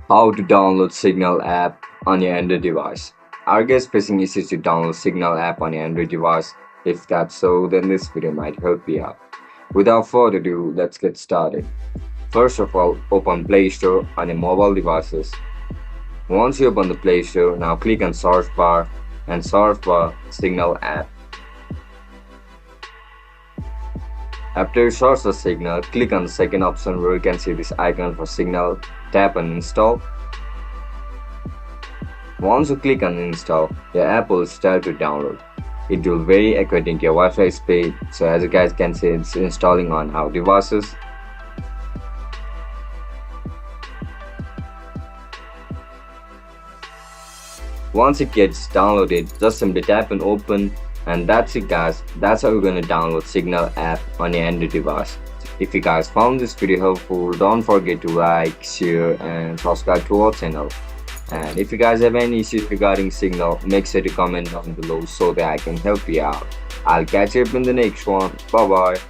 How to download Signal app on your Android device. Are you guys facing issues to download Signal app on your Android device? If that's so, then this video might help you out. Without further ado, let's get started. First of all, open Play Store on your mobile devices. Once you open the Play Store, now click on search bar and search for Signal app. After you search the Signal, click on the second option where you can see this icon for Signal. Tap on install. Once you click on install, your app will start to download. It will vary according to your Wi-Fi speed, so as you guys can see, it's installing on our devices. Once it gets downloaded, just simply tap on open, and that's it guys. That's how you're gonna download Signal app on your Android device. If you guys found this video helpful, don't forget to like, share and subscribe to our channel. And if you guys have any issues regarding Signal, make sure to comment down below so that I can help you out. I'll catch you up in the next one. Bye bye.